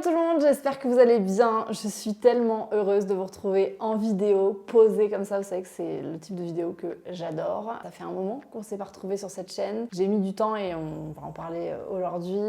tout le monde, j'espère que vous allez bien. Je suis tellement heureuse de vous retrouver en vidéo, posée comme ça. Vous savez que c'est le type de vidéo que j'adore. Ça fait un moment qu'on s'est pas retrouvés sur cette chaîne. J'ai mis du temps et on va en parler aujourd'hui.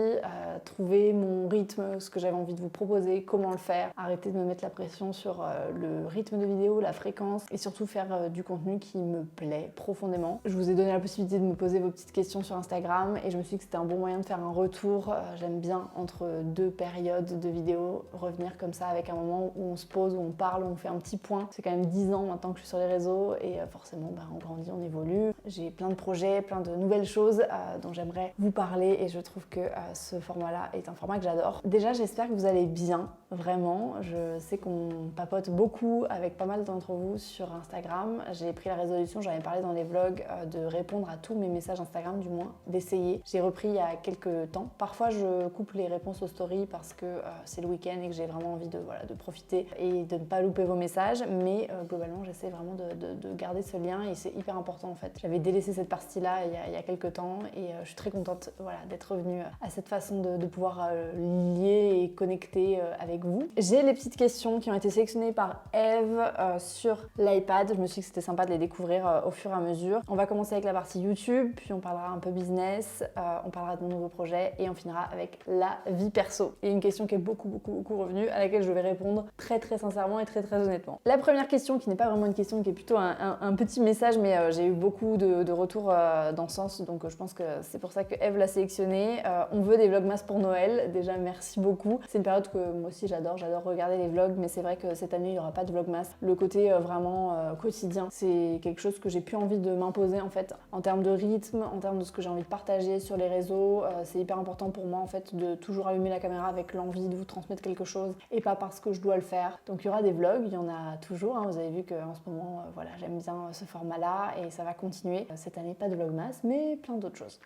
Trouver mon rythme, ce que j'avais envie de vous proposer, comment le faire. Arrêter de me mettre la pression sur le rythme de vidéo, la fréquence et surtout faire du contenu qui me plaît profondément. Je vous ai donné la possibilité de me poser vos petites questions sur Instagram et je me suis dit que c'était un bon moyen de faire un retour. J'aime bien entre deux périodes de vidéos revenir comme ça avec un moment où on se pose, où on parle, où on fait un petit point. C'est quand même 10 ans maintenant que je suis sur les réseaux et forcément on grandit, on évolue. J'ai plein de projets, plein de nouvelles choses dont j'aimerais vous parler et je trouve que ce format-là est un format que j'adore. Déjà, j'espère que vous allez bien, vraiment. Je sais qu'on papote beaucoup avec pas mal d'entre vous sur Instagram. J'ai pris la résolution, j'en ai parlé dans les vlogs, de répondre à tous mes messages Instagram, du moins d'essayer. J'ai repris il y a quelques temps. Parfois, je coupe les réponses aux stories parce que c'est le week-end et que j'ai vraiment envie de profiter et de ne pas louper vos messages. Mais globalement, j'essaie vraiment de garder ce lien et c'est hyper important en fait. J'avais délaissé cette partie-là il y a quelques temps et je suis très contente d'être revenue à cette façon de pouvoir lier et connecter avec vous. J'ai les petites questions qui ont été sélectionnées par Eve sur l'iPad. Je me suis dit que c'était sympa de les découvrir au fur et à mesure. On va commencer avec la partie YouTube, puis on parlera un peu business, on parlera de mon nouveau projet et on finira avec la vie perso. Il y a une question qui est beaucoup revenue à laquelle je vais répondre très sincèrement et très honnêtement. La première question, qui n'est pas vraiment une question, qui est plutôt un petit message, mais j'ai eu beaucoup de retours dans ce sens, donc je pense que c'est pour ça que Eve l'a sélectionné. On veut des vlogmas pour Noël. Déjà, merci beaucoup. C'est une période que moi aussi j'adore regarder les vlogs, mais c'est vrai que cette année il n'y aura pas de vlogmas. Le côté vraiment quotidien, c'est quelque chose que j'ai plus envie de m'imposer en fait, en termes de rythme, en termes de ce que j'ai envie de partager sur les réseaux. C'est hyper important pour moi en fait de toujours allumer la caméra avec l'envie de vous transmettre quelque chose et pas parce que je dois le faire. Donc il y aura des vlogs, il y en a toujours, hein. Vous avez vu qu'en ce moment j'aime bien ce format là et ça va continuer. Cette année pas de vlogmas, mais plein d'autres choses.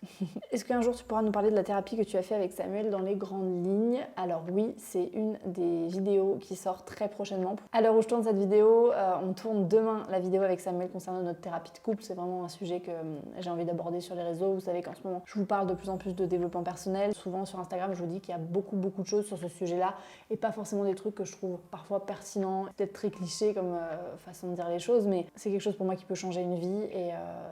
Est-ce qu'un jour tu pourras nous parler de la thérapie que tu as fait avec Samuel dans les grandes lignes? Alors oui, c'est une des vidéos qui sort très prochainement. À l'heure où je tourne cette vidéo, on tourne demain la vidéo avec Samuel concernant notre thérapie de couple. C'est vraiment un sujet que j'ai envie d'aborder sur les réseaux. Vous savez qu'en ce moment, je vous parle de plus en plus de développement personnel. Souvent sur Instagram, je vous dis qu'il y a beaucoup de choses sur ce sujet-là et pas forcément des trucs que je trouve parfois pertinents, peut-être très clichés comme façon de dire les choses, mais c'est quelque chose pour moi qui peut changer une vie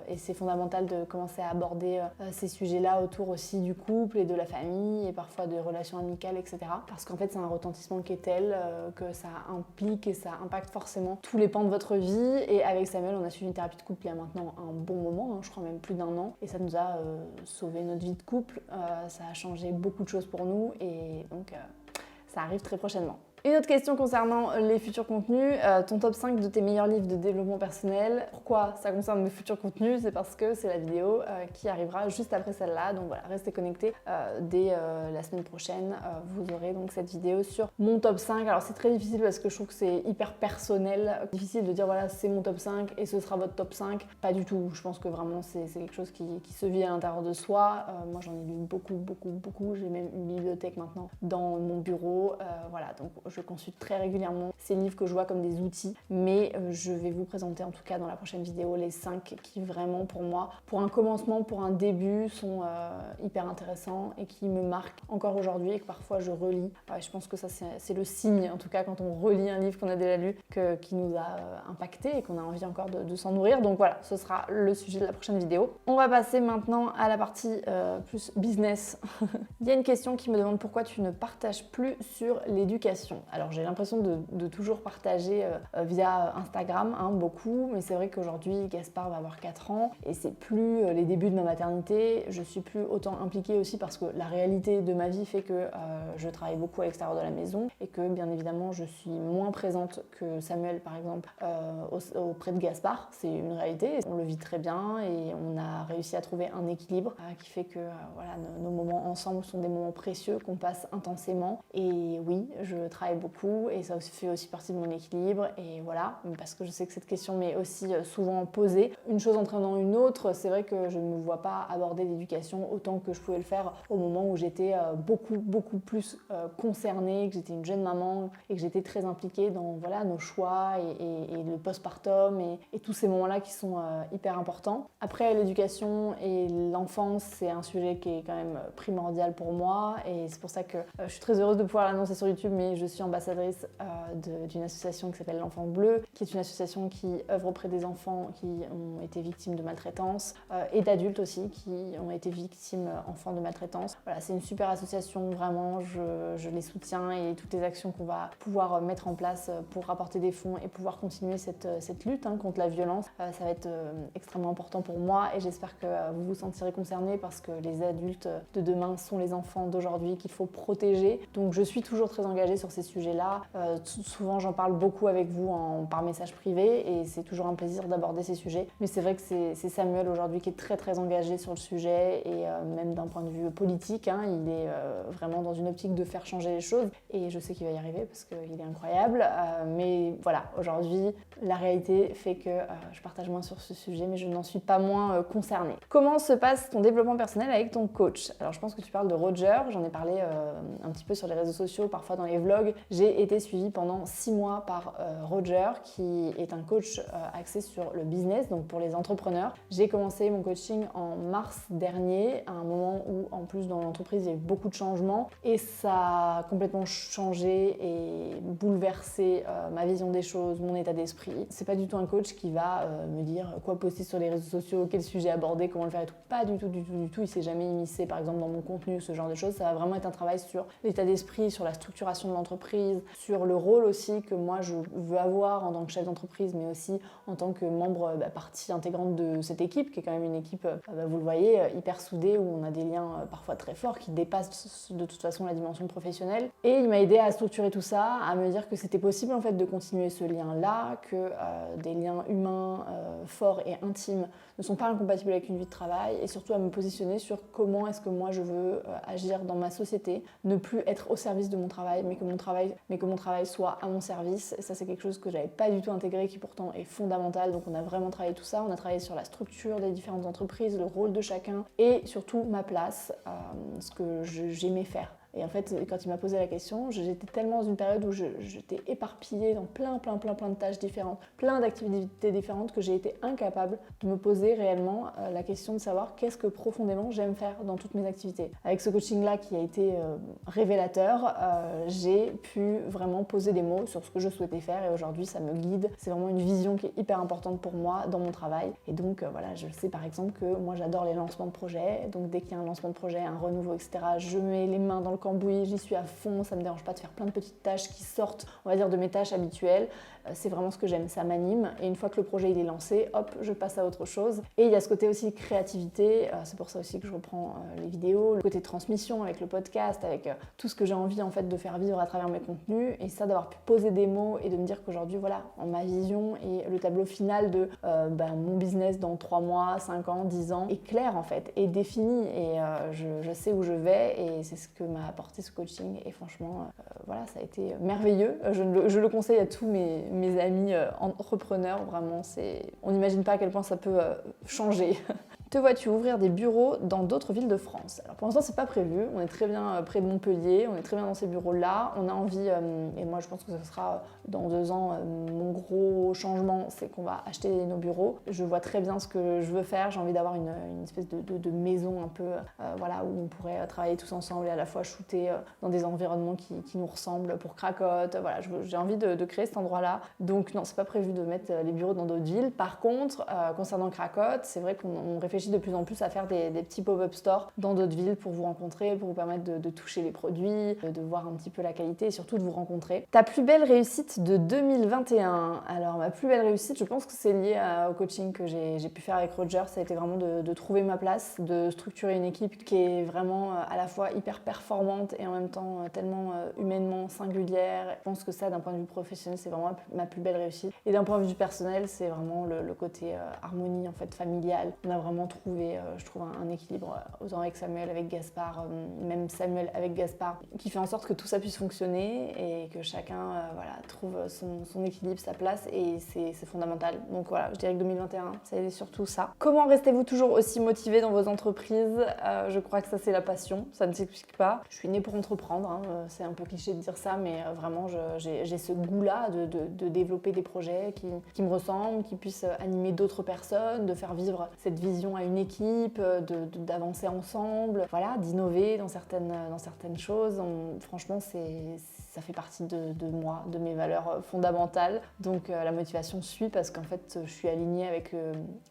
et c'est fondamental de commencer à aborder ces sujets-là autour aussi du couple et de la famille et parfois de relations amicales, etc. Parce qu'en fait, c'est un retentissement qui est tel que ça implique et ça impacte forcément tous les pans de votre vie. Et avec Samuel, on a suivi une thérapie de couple il y a maintenant un bon moment, hein, je crois même plus d'1 an, et ça nous a sauvé notre vie de couple, ça a changé beaucoup de choses pour nous et donc ça arrive très prochainement. Une autre question concernant les futurs contenus, ton top 5 de tes meilleurs livres de développement personnel. Pourquoi ça concerne mes futurs contenus? C'est parce que c'est la vidéo qui arrivera juste après celle-là, donc voilà, restez connectés. Dès la semaine prochaine, vous aurez donc cette vidéo sur mon top 5. Alors c'est très difficile parce que je trouve que c'est hyper personnel, difficile de dire voilà c'est mon top 5 et ce sera votre top 5. Pas du tout, je pense que vraiment c'est quelque chose qui se vit à l'intérieur de soi. Moi j'en ai lu beaucoup, j'ai même une bibliothèque maintenant dans mon bureau, voilà, donc je consulte très régulièrement ces livres que je vois comme des outils, mais je vais vous présenter en tout cas dans la prochaine vidéo les 5 qui vraiment pour moi, pour un commencement, pour un début, sont hyper intéressants et qui me marquent encore aujourd'hui et que parfois je relis. Je pense que ça c'est le signe, en tout cas quand on relit un livre qu'on a déjà lu, qui nous a impacté et qu'on a envie encore de s'en nourrir. Donc voilà, ce sera le sujet de la prochaine vidéo. On va passer maintenant à la partie plus business. Il y a une question qui me demande pourquoi tu ne partages plus sur l'éducation. Alors j'ai l'impression de toujours partager via Instagram, hein, beaucoup, mais c'est vrai qu'aujourd'hui Gaspard va avoir 4 ans et c'est plus les débuts de ma maternité. Je suis plus autant impliquée aussi parce que la réalité de ma vie fait que je travaille beaucoup à l'extérieur de la maison et que bien évidemment je suis moins présente que Samuel par exemple auprès de Gaspard. C'est une réalité, on le vit très bien et on a réussi à trouver un équilibre qui fait que nos moments ensemble sont des moments précieux qu'on passe intensément. Et oui, je travaille travaille beaucoup et ça fait aussi partie de mon équilibre. Et voilà, parce que je sais que cette question m'est aussi souvent posée. Une chose entraînant une autre, c'est vrai que je ne me vois pas aborder l'éducation autant que je pouvais le faire au moment où j'étais beaucoup plus concernée, que j'étais une jeune maman et que j'étais très impliquée dans nos choix et le postpartum et tous ces moments-là qui sont hyper importants. Après, l'éducation et l'enfance, c'est un sujet qui est quand même primordial pour moi et c'est pour ça que je suis très heureuse de pouvoir l'annoncer sur YouTube, mais je suis ambassadrice d'une association qui s'appelle l'Enfant Bleu, qui est une association qui œuvre auprès des enfants qui ont été victimes de maltraitance et d'adultes aussi qui ont été victimes enfants de maltraitance. Voilà, c'est une super association, vraiment, je les soutiens et toutes les actions qu'on va pouvoir mettre en place pour rapporter des fonds et pouvoir continuer cette lutte contre la violence, ça va être extrêmement important pour moi et j'espère que vous vous sentirez concernés parce que les adultes de demain sont les enfants d'aujourd'hui qu'il faut protéger. Donc je suis toujours très engagée sur ces sujets-là. Souvent j'en parle beaucoup avec vous par message privé et c'est toujours un plaisir d'aborder ces sujets. Mais c'est vrai que c'est Samuel aujourd'hui qui est très engagé sur le sujet et même d'un point de vue politique, il est vraiment dans une optique de faire changer les choses et je sais qu'il va y arriver parce qu'il est incroyable. Mais voilà, aujourd'hui, la réalité fait que je partage moins sur ce sujet, mais je n'en suis pas moins concernée. Comment se passe ton développement personnel avec ton coach? Alors je pense que tu parles de Roger, j'en ai parlé un petit peu sur les réseaux sociaux, parfois dans les vlogs. J'ai été suivie pendant 6 mois par Roger, qui est un coach axé sur le business, donc pour les entrepreneurs. J'ai commencé mon coaching en mars dernier, à un moment où en plus dans l'entreprise il y a eu beaucoup de changements et ça a complètement changé et bouleversé ma vision des choses, mon état d'esprit. C'est pas du tout un coach qui va me dire quoi poster sur les réseaux sociaux, quel sujet aborder, comment le faire et tout. Pas du tout. Il s'est jamais immiscé par exemple dans mon contenu, ce genre de choses. Ça va vraiment être un travail sur l'état d'esprit, sur la structuration de l'entreprise, sur le rôle aussi que moi je veux avoir en tant que chef d'entreprise, mais aussi en tant que membre, partie intégrante de cette équipe, qui est quand même une équipe, vous le voyez, hyper soudée, où on a des liens parfois très forts qui dépassent de toute façon la dimension professionnelle. Et il m'a aidé à structurer tout ça, à me dire que c'était possible en fait de continuer ce lien-là, que des liens humains forts et intimes ne sont pas incompatibles avec une vie de travail, et surtout à me positionner sur comment est-ce que moi je veux agir dans ma société, ne plus être au service de mon travail, mais que mon travail soit à mon service. Et ça c'est quelque chose que j'avais pas du tout intégré, qui pourtant est fondamental. Donc on a vraiment travaillé tout ça, on a travaillé sur la structure des différentes entreprises, le rôle de chacun et surtout ma place, ce que j'aimais faire. Et en fait, quand il m'a posé la question, j'étais tellement dans une période où j'étais éparpillée dans plein de tâches différentes, plein d'activités différentes, que j'ai été incapable de me poser réellement la question de savoir qu'est-ce que profondément j'aime faire dans toutes mes activités. Avec ce coaching-là qui a été révélateur, j'ai pu vraiment poser des mots sur ce que je souhaitais faire et aujourd'hui ça me guide. C'est vraiment une vision qui est hyper importante pour moi dans mon travail. Et donc voilà, je sais par exemple que moi j'adore les lancements de projets, donc dès qu'il y a un lancement de projet, un renouveau, etc., je mets les mains dans le cambouis, j'y suis à fond, ça me dérange pas de faire plein de petites tâches qui sortent, on va dire, de mes tâches habituelles. C'est vraiment ce que j'aime, ça m'anime. Et une fois que le projet il est lancé, hop, je passe à autre chose. Et il y a ce côté aussi créativité, c'est pour ça aussi que je reprends les vidéos, le côté transmission avec le podcast, avec tout ce que j'ai envie en fait de faire vivre à travers mes contenus. Et ça, d'avoir pu poser des mots et de me dire qu'aujourd'hui, voilà, en ma vision et le tableau final de mon business dans 3 mois, 5 ans, 10 ans est clair en fait, est défini. Et je sais où je vais et c'est ce que m'a apporté ce coaching. Et franchement, voilà, ça a été merveilleux. Je le conseille à tous mes amis entrepreneurs, vraiment, on n'imagine pas à quel point ça peut changer. Te vois-tu ouvrir des bureaux dans d'autres villes de France? Alors pour l'instant c'est pas prévu, on est très bien près de Montpellier, on est très bien dans ces bureaux-là, on a envie, et moi je pense que ce sera dans 2 ans, mon gros changement c'est qu'on va acheter nos bureaux. Je vois très bien ce que je veux faire, j'ai envie d'avoir une espèce de maison un peu, voilà, où on pourrait travailler tous ensemble et à la fois shooter dans des environnements qui nous ressemblent pour Cracotte, voilà, j'ai envie de créer cet endroit-là. Donc non, c'est pas prévu de mettre les bureaux dans d'autres villes. Par contre, concernant Cracotte, c'est vrai qu'on réfléchit de plus en plus à faire des petits pop-up stores dans d'autres villes pour vous rencontrer, pour vous permettre de toucher les produits, de voir un petit peu la qualité et surtout de vous rencontrer. Ta plus belle réussite de 2021? Alors ma plus belle réussite, je pense que c'est lié au coaching que j'ai pu faire avec Roger. Ça a été vraiment de trouver ma place, de structurer une équipe qui est vraiment à la fois hyper performante et en même temps tellement humainement singulière. Je pense que ça, d'un point de vue professionnel, c'est vraiment ma plus belle réussite. Et d'un point de vue personnel, c'est vraiment le côté harmonie en fait familiale. On a vraiment vraiment trouvé, je trouve, un équilibre, autant avec Samuel, avec Gaspard, même Samuel avec Gaspard, qui fait en sorte que tout ça puisse fonctionner et que chacun trouve son équilibre, sa place, et c'est fondamental. Donc voilà, je dirais que 2021, c'est surtout ça. Comment restez-vous toujours aussi motivé dans vos entreprises? Je crois que ça, c'est la passion, ça ne s'explique pas. Je suis née pour entreprendre, hein, c'est un peu cliché de dire ça, mais vraiment, j'ai ce goût-là de développer des projets qui me ressemblent, qui puissent animer d'autres personnes, de faire vivre cette vision à une équipe, d'avancer ensemble, voilà, d'innover dans certaines choses. Franchement, ça fait partie de moi, de mes valeurs fondamentales. Donc la motivation suit parce qu'en fait, je suis alignée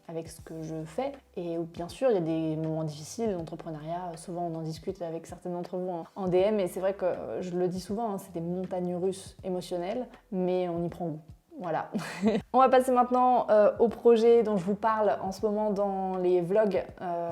avec ce que je fais. Et bien sûr, il y a des moments difficiles, l'entrepreneuriat, souvent on en discute avec certaines d'entre vous en DM, et c'est vrai que je le dis souvent, hein, c'est des montagnes russes émotionnelles, mais on y prend goût. Voilà. On va passer maintenant au projet dont je vous parle en ce moment dans les vlogs.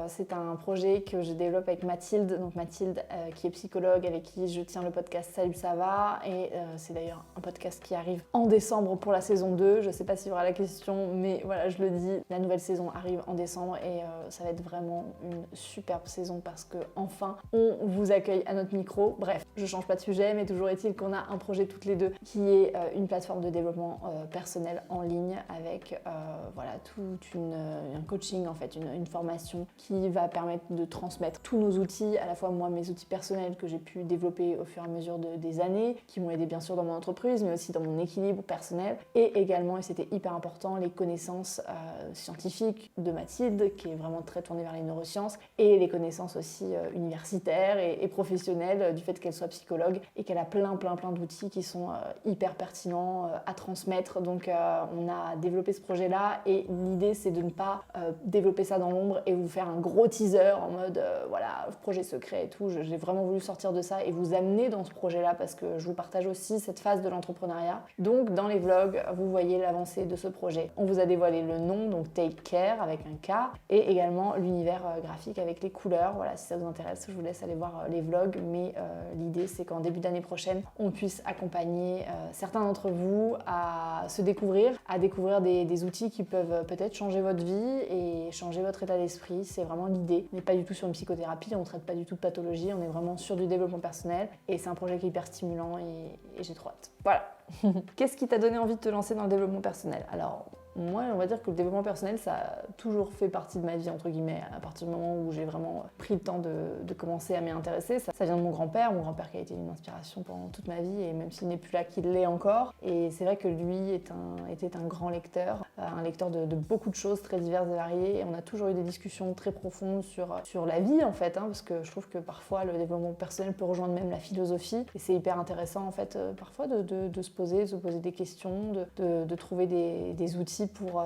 C'est un projet que je développe avec Mathilde. Donc Mathilde qui est psychologue, avec qui je tiens le podcast Salut ça va. Et c'est d'ailleurs un podcast qui arrive en décembre pour la saison 2. Je ne sais pas s'il y aura la question, mais voilà, je le dis. La nouvelle saison arrive en décembre et ça va être vraiment une superbe saison parce que enfin on vous accueille à notre micro. Bref, je change pas de sujet, mais toujours est-il qu'on a un projet toutes les deux qui est une plateforme de développement personnel en ligne avec un coaching, en fait, une formation qui va permettre de transmettre tous nos outils, à la fois moi mes outils personnels que j'ai pu développer au fur et à mesure des années, qui m'ont aidé bien sûr dans mon entreprise, mais aussi dans mon équilibre personnel, et également, et c'était hyper important, les connaissances scientifiques de Mathilde, qui est vraiment très tournée vers les neurosciences, et les connaissances aussi universitaires et professionnelles du fait qu'elle soit psychologue et qu'elle a plein d'outils qui sont hyper pertinents à transmettre. Donc on a développé ce projet-là et l'idée c'est de ne pas développer ça dans l'ombre et vous faire un gros teaser en mode projet secret et tout. J'ai vraiment voulu sortir de ça et vous amener dans ce projet-là parce que je vous partage aussi cette phase de l'entrepreneuriat. Donc dans les vlogs, vous voyez l'avancée de ce projet. On vous a dévoilé le nom, donc Take Care avec un K, et également l'univers graphique avec les couleurs. Voilà, si ça vous intéresse, je vous laisse aller voir les vlogs, mais l'idée c'est qu'en début d'année prochaine, on puisse accompagner certains d'entre vous à se découvrir, à découvrir des outils qui peuvent peut-être changer votre vie et changer votre état d'esprit. C'est vraiment l'idée. On n'est pas du tout sur une psychothérapie, on ne traite pas du tout de pathologie, on est vraiment sur du développement personnel et c'est un projet qui est hyper stimulant et j'ai trop hâte. Voilà. Qu'est-ce qui t'a donné envie de te lancer dans le développement personnel? Alors, moi, on va dire que le développement personnel, ça a toujours fait partie de ma vie, entre guillemets, à partir du moment où j'ai vraiment pris le temps de commencer à m'y intéresser. Ça vient de mon grand-père qui a été une inspiration pendant toute ma vie, et même s'il n'est plus là, qu'il l'est encore. Et c'est vrai que lui était un grand lecteur, un lecteur de beaucoup de choses très diverses et variées, et on a toujours eu des discussions très profondes sur la vie, en fait, parce que je trouve que parfois, le développement personnel peut rejoindre même la philosophie, et c'est hyper intéressant, en fait, parfois de se poser des questions, de trouver des outils pour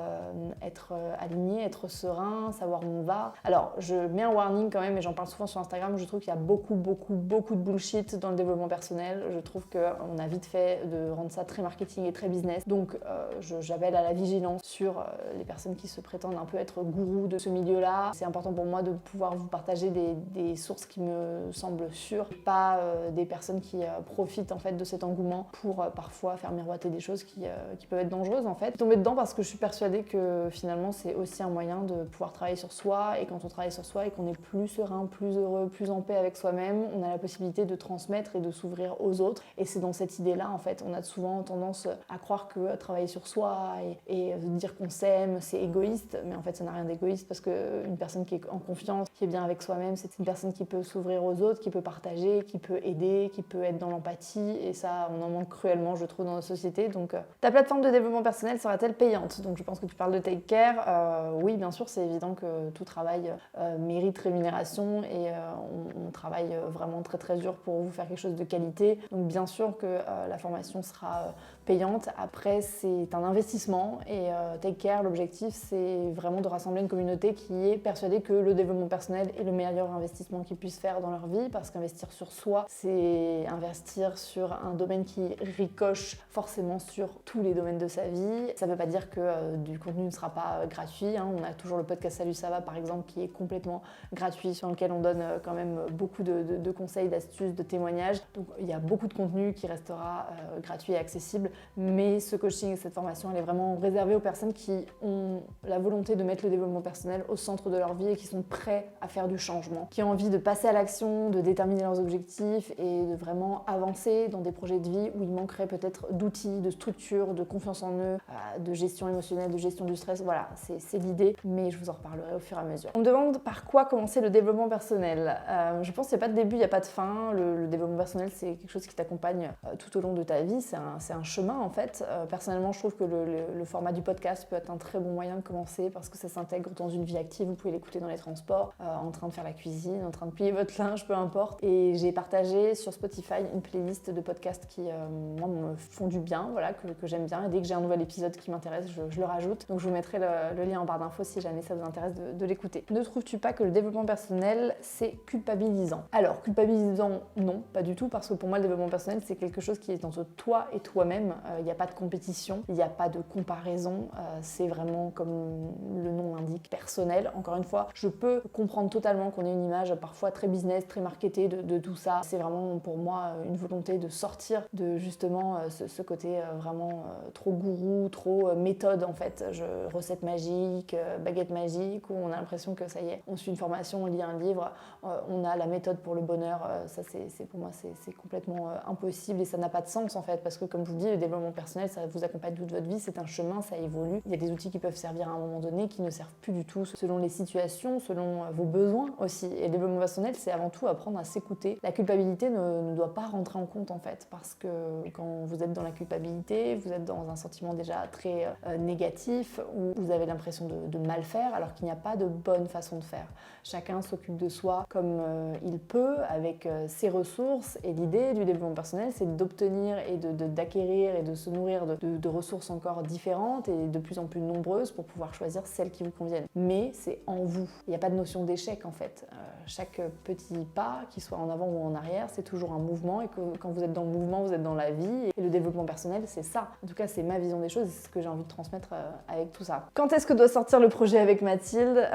être aligné, être serein, savoir où on va. Alors, je mets un warning quand même, et j'en parle souvent sur Instagram, où je trouve qu'il y a beaucoup de bullshit dans le développement personnel. Je trouve qu'on a vite fait de rendre ça très marketing et très business. Donc, j'appelle à la vigilance sur les personnes qui se prétendent un peu être gourous de ce milieu-là. C'est important pour moi de pouvoir vous partager des sources qui me semblent sûres, pas des personnes qui profitent en fait de cet engouement pour parfois faire miroiter des choses qui peuvent être dangereuses en fait. Tomber dedans parce que je suis persuadée que finalement c'est aussi un moyen de pouvoir travailler sur soi, et quand on travaille sur soi et qu'on est plus serein, plus heureux, plus en paix avec soi-même, on a la possibilité de transmettre et de s'ouvrir aux autres. Et c'est dans cette idée-là en fait, on a souvent tendance à croire que travailler sur soi et dire qu'on s'aime, c'est égoïste, mais en fait ça n'a rien d'égoïste parce qu'une personne qui est en confiance, qui est bien avec soi-même, c'est une personne qui peut s'ouvrir aux autres, qui peut partager, qui peut aider, qui peut être dans l'empathie, et ça on en manque cruellement je trouve dans notre société. Donc ta plateforme de développement personnel sera-t-elle payante? Donc je pense que tu parles de Take Care. Oui, bien sûr, c'est évident que tout travail mérite rémunération, et on travaille vraiment très dur pour vous faire quelque chose de qualité. Donc bien sûr que la formation sera payante. Après, c'est un investissement, et Take Care, l'objectif, c'est vraiment de rassembler une communauté qui est persuadée que le développement personnel est le meilleur investissement qu'ils puissent faire dans leur vie, parce qu'investir sur soi, c'est investir sur un domaine qui ricoche forcément sur tous les domaines de sa vie. Ça ne veut pas dire que du contenu ne sera pas gratuit. On a toujours le podcast Salut ça va par exemple qui est complètement gratuit, sur lequel on donne quand même beaucoup de conseils, d'astuces, de témoignages. Donc il y a beaucoup de contenu qui restera gratuit et accessible, mais ce coaching et cette formation, elle est vraiment réservée aux personnes qui ont la volonté de mettre le développement personnel au centre de leur vie et qui sont prêts à faire du changement, qui ont envie de passer à l'action, de déterminer leurs objectifs et de vraiment avancer dans des projets de vie où il manquerait peut-être d'outils, de structures, de confiance en eux, de gestion émotionnelle, de gestion du stress. Voilà, c'est l'idée, mais je vous en reparlerai au fur et à mesure. On me demande par quoi commencer le développement personnel. Je pense qu'il n'y a pas de début, il n'y a pas de fin. Le développement personnel, c'est quelque chose qui t'accompagne tout au long de ta vie. C'est un chemin en fait. Personnellement, je trouve que le format du podcast peut être un très bon moyen de commencer parce que ça s'intègre dans une vie active. Vous pouvez l'écouter dans les transports, en train de faire la cuisine, en train de plier votre linge, peu importe. Et j'ai partagé sur Spotify une playlist de podcasts qui, moi, me font du bien, voilà, que j'aime bien. Et dès que j'ai un nouvel épisode qui m'intéresse, je le rajoute. Donc je vous mettrai le lien en barre d'infos si jamais ça vous intéresse de l'écouter. Ne trouves-tu pas que le développement personnel, c'est culpabilisant? Alors, culpabilisant, non, pas du tout, parce que pour moi, le développement personnel, c'est quelque chose qui est entre toi et toi-même. Il n'y a pas de compétition, il n'y a pas de comparaison. C'est vraiment, comme le nom l'indique, personnel. Encore une fois, je peux comprendre totalement qu'on ait une image parfois très business, très marketée de tout ça. C'est vraiment pour moi une volonté de sortir de justement ce côté vraiment trop gourou, trop méthode en fait. Recette magique, baguette magique, où on a l'impression que ça y est, on suit une formation, on lit un livre, on a la méthode pour le bonheur. Ça pour moi c'est complètement impossible et ça n'a pas de sens en fait, parce que comme je vous dis, le développement personnel, ça vous accompagne toute votre vie, c'est un chemin, ça évolue. Il y a des outils qui peuvent servir à un moment donné, qui ne servent plus du tout selon les situations, selon vos besoins aussi. Et le développement personnel, c'est avant tout apprendre à s'écouter. La culpabilité ne doit pas rentrer en compte en fait, parce que quand vous êtes dans la culpabilité, vous êtes dans un sentiment déjà très négatif, où vous avez l'impression de mal faire, alors qu'il n'y a pas de bonne façon de faire. Chacun s'occupe de soi comme il peut, avec ses ressources, et l'idée du développement personnel, c'est d'obtenir et d'acquérir et de se nourrir de ressources encore différentes et de plus en plus nombreuses pour pouvoir choisir celles qui vous conviennent. Mais c'est en vous. Il n'y a pas de notion d'échec en fait. Chaque petit pas, qu'il soit en avant ou en arrière, c'est toujours un mouvement, et que quand vous êtes dans le mouvement, vous êtes dans la vie. Et le développement personnel, c'est ça. En tout cas, c'est ma vision des choses et c'est ce que j'ai envie de transmettre avec tout ça. Quand est-ce que doit sortir le projet avec Mathilde?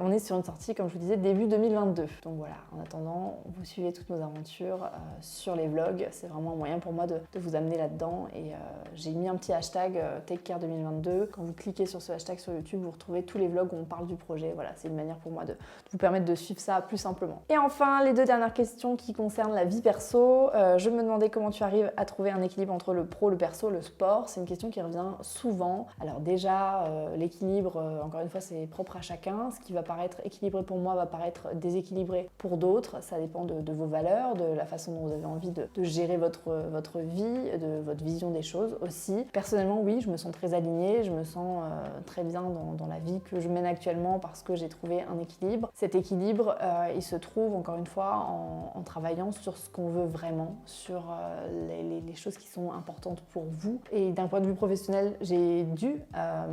On est sur une sortie, comme je vous disais, début 2022. Donc voilà, en attendant, vous suivez toutes nos aventures sur les vlogs. C'est vraiment un moyen pour moi de vous amener là-dedans. Et j'ai mis un petit hashtag TakeCare 2022. Quand vous cliquez sur ce hashtag sur YouTube, vous retrouvez tous les vlogs où on parle du projet. Voilà, c'est une manière pour moi de vous permettre de suivre ça plus simplement. Et enfin, les deux dernières questions qui concernent la vie perso. Je me demandais comment tu arrives à trouver un équilibre entre le pro, le perso, le sport. C'est une question qui revient souvent. Alors déjà, l'équilibre, encore une fois, c'est propre à chacun. Ce qui va paraître équilibré pour moi va paraître déséquilibré pour d'autres. Ça dépend de vos valeurs, de la façon dont vous avez envie de gérer votre vie, de votre vision des choses aussi. Personnellement, oui, je me sens très alignée, je me sens très bien dans la vie que je mène actuellement parce que j'ai trouvé un équilibre. Cet équilibre, il se trouve encore une fois en travaillant sur ce qu'on veut vraiment, sur les choses qui sont importantes pour vous. Et d'un point de vue professionnel, j'ai dû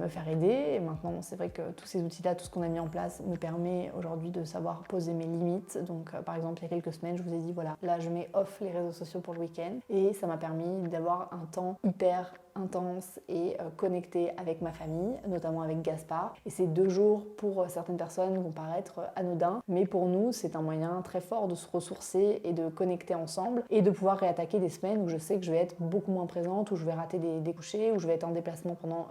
me faire aider. Et maintenant, c'est vrai que tous ces outils-là, tout ce qu'on a mis en place me permet aujourd'hui de savoir poser mes limites. Donc par exemple, il y a quelques semaines, je vous ai dit, voilà, là je mets off les réseaux sociaux pour le week-end. Et ça m'a permis d'avoir un temps hyper intense et connecté avec ma famille, notamment avec Gaspard. Et ces 2 jours, pour certaines personnes, vont paraître anodins, mais pour nous, c'est un moyen très fort de se ressourcer et de connecter ensemble et de pouvoir réattaquer des semaines où je sais que je vais être beaucoup moins présente, où je vais rater des couchers, où je vais être en déplacement pendant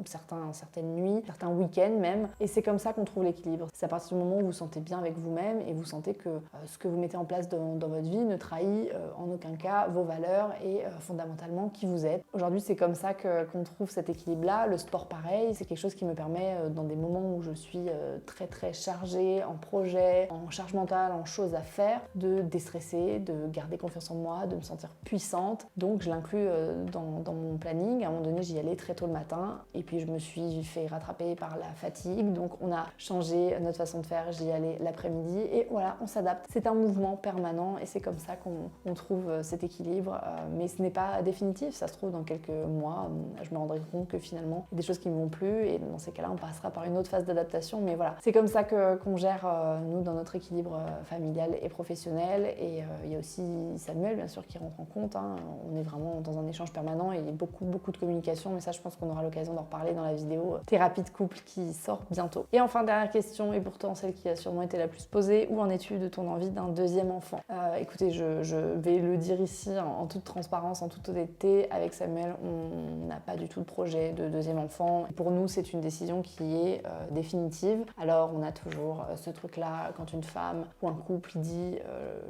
certaines nuits, certains week-ends même. Et c'est comme ça qu'on trouve l'équilibre. C'est à partir du moment où vous vous sentez bien avec vous-même et vous sentez que ce que vous mettez en place dans votre vie ne trahit en aucun cas vos valeurs et fondamentalement qui vous êtes. Aujourd'hui, c'est comme ça qu'on trouve cet équilibre-là. Le sport, pareil, c'est quelque chose qui me permet, dans des moments où je suis très très chargée en projet, en charge mentale, en choses à faire, de déstresser, de garder confiance en moi, de me sentir puissante. Donc je l'inclus dans mon planning. À un moment donné, j'y allais très tôt le matin et puis je me suis fait rattraper par la fatigue. Donc on a changé notre façon de faire, j'y allais l'après-midi et voilà, on s'adapte. C'est un mouvement permanent et c'est comme ça qu'on trouve cet équilibre. Mais ce n'est pas définitif, ça se trouve dans quelques mois, je me rendrai compte que finalement, il y a des choses qui ne vont plus et dans ces cas-là, on passera par une autre phase d'adaptation. Mais voilà, c'est comme ça qu'on gère, nous, dans notre équilibre familial et professionnel. Et il y a aussi Samuel, bien sûr, qui rentre en compte. On est vraiment dans un échange permanent et il y a beaucoup de communication. Mais ça, je pense qu'on aura l'occasion d'en reparler dans la vidéo thérapie de couple qui sort bientôt. Et enfin, dernière question, et pourtant celle qui a sûrement été la plus posée, où en es-tu de ton envie d'un deuxième enfant? Écoutez, je vais le dire ici en toute transparence, en toute honnêteté, avec Samuel, on n'a pas du tout de projet de deuxième enfant. Pour nous, c'est une décision qui est définitive. Alors, on a toujours ce truc-là, quand une femme ou un couple dit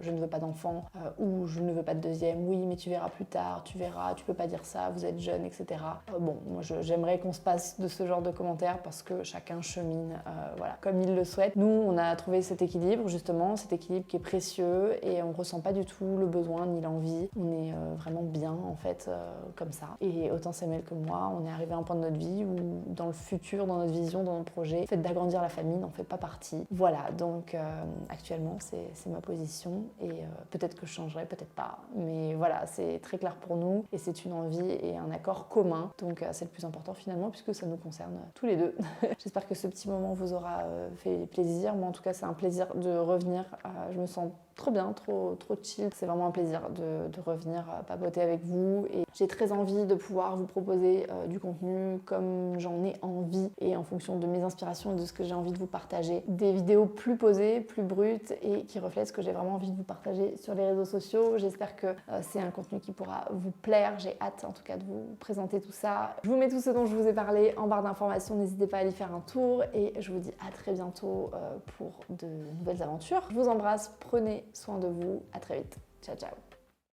je ne veux pas d'enfant ou je ne veux pas de deuxième, oui, mais tu verras plus tard, tu verras, tu peux pas dire ça, vous êtes jeune, etc. Bon, moi, j'aimerais qu'on se passe de ce genre de commentaires parce que chacun chemine voilà, comme il le souhaite. Nous, on a trouvé cet équilibre, justement, cet équilibre qui est précieux et on ressent pas du tout le besoin ni l'envie. On est vraiment bien, en fait, comme ça. Et autant Samuel que moi, on est arrivé à un point de notre vie où, dans le futur, dans notre vision, dans nos projets, le fait d'agrandir la famille n'en fait pas partie. Voilà, donc actuellement, c'est ma position et peut-être que je changerai, peut-être pas. Mais voilà, c'est très clair pour nous et c'est une envie et un accord commun. Donc c'est le plus important finalement puisque ça nous concerne tous les deux. J'espère que ce petit moment vous aura fait plaisir. Moi en tout cas, c'est un plaisir de revenir. Je me sens trop bien, trop chill. C'est vraiment un plaisir de revenir papoter avec vous et j'ai très envie de pouvoir vous proposer du contenu comme j'en ai envie et en fonction de mes inspirations et de ce que j'ai envie de vous partager. Des vidéos plus posées, plus brutes et qui reflètent ce que j'ai vraiment envie de vous partager sur les réseaux sociaux. J'espère que c'est un contenu qui pourra vous plaire. J'ai hâte en tout cas de vous présenter tout ça. Je vous mets tout ce dont je vous ai parlé en barre d'informations. N'hésitez pas à aller faire un tour et je vous dis à très bientôt pour de nouvelles aventures. Je vous embrasse, prenez soin de vous. À très vite. Ciao, ciao.